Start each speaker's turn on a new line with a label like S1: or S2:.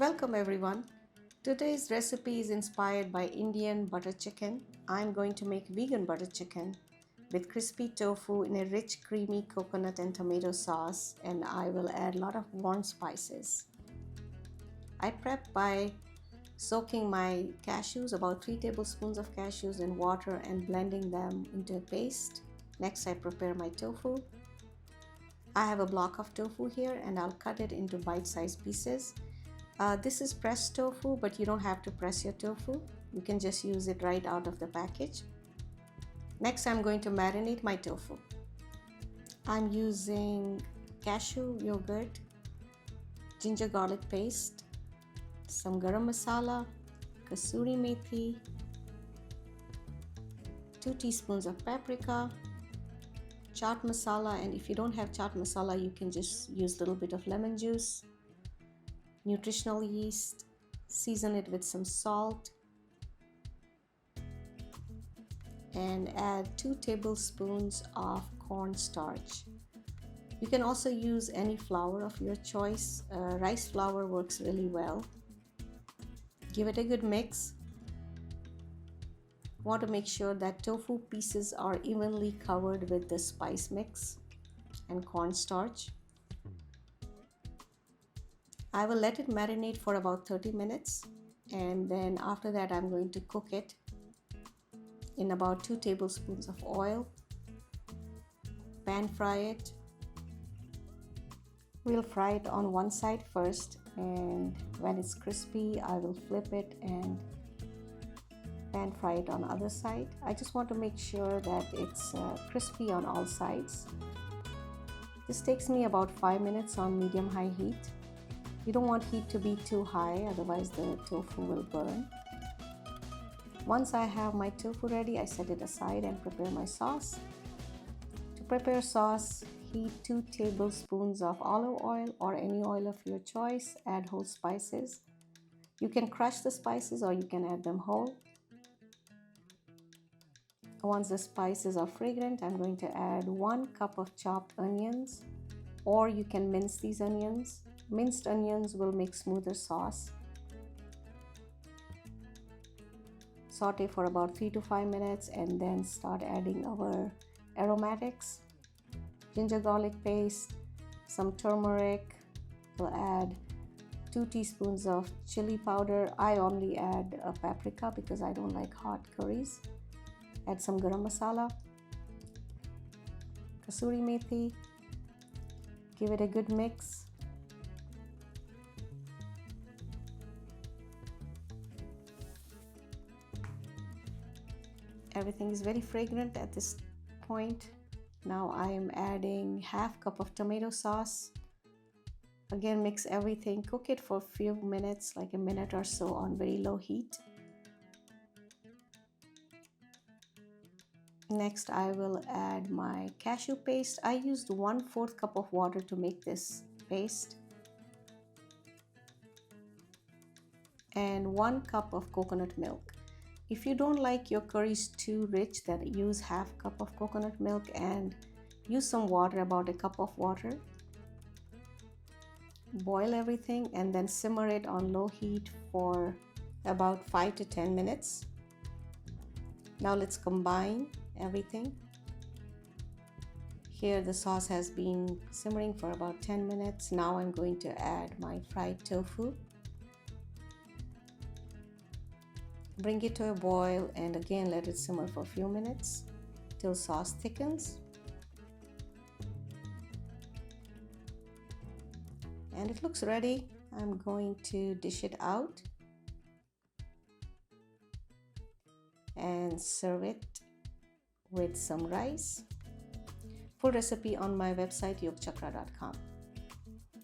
S1: Welcome everyone. Today's recipe is inspired by Indian butter chicken. I'm going to make vegan butter chicken with crispy tofu in a rich creamy coconut and tomato sauce, and I will add a lot of warm spices. I prep by soaking my cashews, about 3 tablespoons of cashews in water and blending them into a paste. Next I prepare my tofu. I have a block of tofu here and I'll cut it into bite-sized pieces. This is pressed tofu, but you don't have to press your tofu. You can just use it right out of the package. Next, I'm going to marinate my tofu. I'm using cashew yogurt, ginger garlic paste, some garam masala, kasuri methi, 2 teaspoons of paprika, chaat masala, and if you don't have chaat masala, you can just use a little bit of lemon juice, nutritional yeast, season it with some salt, and add 2 tablespoons of cornstarch. You can also use any flour of your choice. Rice flour works really well. Give it a good mix. Want to make sure that tofu pieces are evenly covered with the spice mix and cornstarch. I will let it marinate for about 30 minutes, and then after that I'm going to cook it in about 2 tablespoons of oil. Pan fry it. We'll fry it on one side first, and when it's crispy I will flip it and pan fry it on the other side. I just want to make sure that it's crispy on all sides. This takes me about 5 minutes on medium-high heat. You don't want heat to be too high, otherwise the tofu will burn. Once I have my tofu ready, I set it aside and prepare my sauce. To prepare sauce, heat 2 tablespoons of olive oil or any oil of your choice. Add whole spices. You can crush the spices or you can add them whole. Once the spices are fragrant, I'm going to add 1 cup of chopped onions, or you can mince these onions. Minced onions will make smoother sauce. Saute for about 3 to 5 minutes and then start adding our aromatics. Ginger garlic paste, some turmeric. We'll add 2 teaspoons of chili powder. I only add a paprika because I don't like hot curries. Add some garam masala, kasuri methi. Give it a good mix. Everything is very fragrant at this point. Now I am adding half cup of tomato sauce. Again, mix everything. Cook it for a few minutes, like a minute or so on very low heat. Next, I will add my cashew paste. I used 1/4 cup of water to make this paste. And 1 cup of coconut milk. If you don't like your curries too rich, then use half cup of coconut milk and use some water, about a cup of water. Boil everything and then simmer it on low heat for about 5 to 10 minutes. Now let's combine everything. Here the sauce has been simmering for about 10 minutes. Now I'm going to add my fried tofu. Bring it to a boil and again let it simmer for a few minutes till sauce thickens. And it looks ready. I'm going to dish it out and serve it with some rice. Full recipe on my website YogChakra.com.